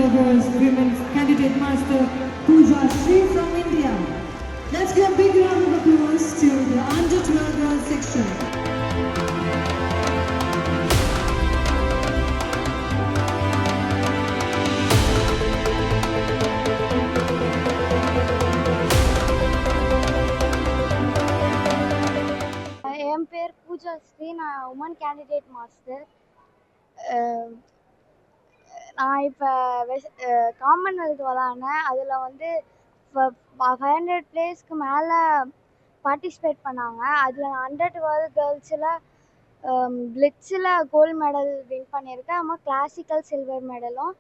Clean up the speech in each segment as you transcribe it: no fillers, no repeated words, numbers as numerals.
Burgers Women's Candidate Master Pooja Sri from India. Let's give a big round of applause to the under 12 girls section. என் பேர் பூஜா ஸ்ரீ. நான் woman candidate master. நான் இப்போ Commonwealth விளாட்னேன். அதில் வந்து 500 பிளேஸ்க்கு மேலே பார்ட்டிசிபேட் பண்ணாங்க. அதில் நான் அண்டர் 12 கேர்ள்ஸில் பிளிட்ஸில் கோல்டு மெடல் வின் பண்ணியிருக்கேன். அம்மா கிளாசிக்கல் சில்வர் மெடலும்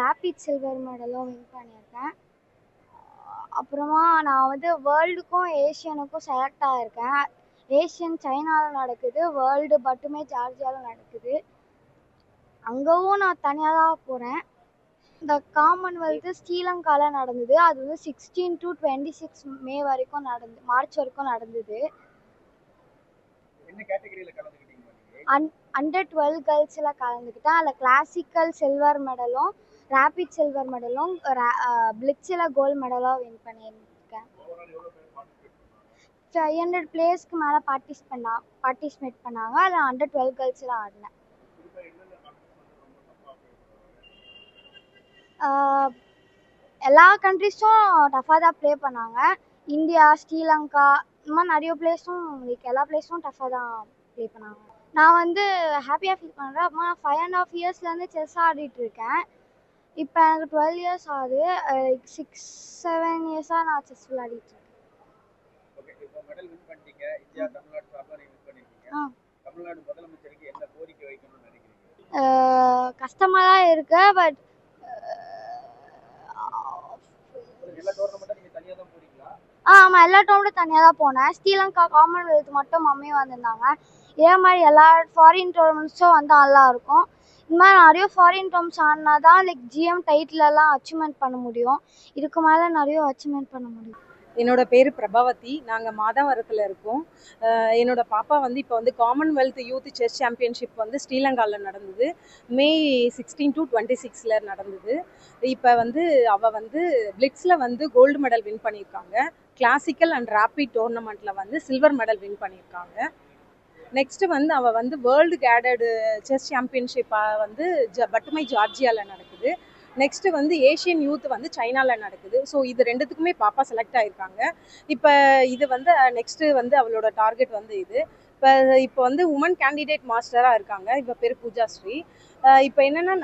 ரேபிட் சில்வர் மெடலும் வின் பண்ணியிருக்கேன். அப்புறமா நான் வந்து வேர்ல்டுக்கும் ஏஷியனுக்கும் செலக்ட் ஆகிருக்கேன். ஏஷியன் சைனாவில் நடக்குது, வேர்ல்டு மட்டுமே ஜார்ஜியாவில் நடக்குது. அங்கேவும் நான் தனியாக தான் போகிறேன். இந்த காமன்வெல்த்து ஸ்ரீலங்காவில் நடந்தது. அது வந்து 16 to 26 மே வரைக்கும் மார்ச் வரைக்கும் நடந்தது. அண்டர் 12 கேர்ள்ஸில் கலந்துக்கிட்டேன். அதில் கிளாசிக்கல் சில்வர் மெடலும் ரேபிட் சில்வர் மெடலும் பிளிட்ஸில் கோல்டு மெடலும் வின் பண்ணியிருக்கேன். 500 பிளேஸ்க்கு மேலே பார்ட்டிசிபேட் பண்ணாங்க. அதில் அண்டர் 12 கேர்ள்ஸில் ஆடினேன். எல்லா கண்ட்ரிஸும் டஃப்பாக தான் ப்ளே பண்ணாங்க. இந்தியா, ஸ்ரீலங்கா, இந்த மாதிரி நிறைய பிளேஸும் எல்லா பிளேஸும் டஃப்பாக தான் ப்ளே பண்ணாங்க. நான் வந்து ஹாப்பியாக ஃபீல் பண்ணுறேன். அப்புறமா 5.5 இயர்ஸ்லேருந்து செஸ் ஆடிட்டுருக்கேன். இப்போ எனக்கு 12 இயர்ஸ் ஆகுது. 6-7 இயர்ஸாக நான் செஸ் விளையாடிட்டுருக்கேன். கஷ்டமாக தான் இருக்கு. பட் ஆமாம், எல்லா டோர்னமெண்ட்டும் தனியாக தான் போனேன். ஸ்ரீலங்கா காமன்வெல்த் மட்டும் மம்மி வந்திருந்தாங்க. இதே மாதிரி எல்லா ஃபாரின் டோர்னமெண்ட்ஸும் வந்து நல்லா இருக்கும். இந்த மாதிரி நிறைய ஃபாரின் டோர்னமெண்ட்ஸ் ஆடினா தான் ஜிஎம் டைட்டிலெல்லாம் அச்சீவ்மெண்ட் பண்ண முடியும். இதுக்கு மேலே நிறைய அச்சீவ்மெண்ட் பண்ண முடியும். என்னோட பேர் பிரபாவதி. நாங்கள் மாதவரத்தில் இருக்கோம். என்னோட பாப்பா வந்து இப்போ வந்து காமன்வெல்த் யூத் செஸ் சாம்பியன்ஷிப் வந்து ஸ்ரீலங்காவில் நடந்தது. மே 16 to 26 நடந்தது. இப்போ வந்து அவள் வந்து பிளிட்ஸில் வந்து கோல்டு மெடல் வின் பண்ணியிருக்காங்க. கிளாசிக்கல் அண்ட் ரேபிட் டோர்னமெண்ட்டில் வந்து சில்வர் மெடல் வின் பண்ணியிருக்காங்க. நெக்ஸ்ட்டு வந்து அவள் வந்து வேர்ல்டு கேடடு செஸ் சாம்பியன்ஷிப்பாக வந்து பட்டுமை ஜார்ஜியாவில் நடக்குது. நெக்ஸ்ட்டு வந்து ஏஷியன் யூத் வந்து சைனாவில் நடக்குது. ஸோ இது ரெண்டுத்துக்குமே பாப்பா செலக்ட் ஆகிருக்காங்க. இப்போ இது வந்து நெக்ஸ்ட்டு வந்து அவளோட டார்கெட் வந்து இப்போ வந்து உமன் கேண்டிடேட் மாஸ்டராக இருக்காங்க. இப்போ பேர் பூஜா ஸ்ரீ. இப்போ என்னென்னா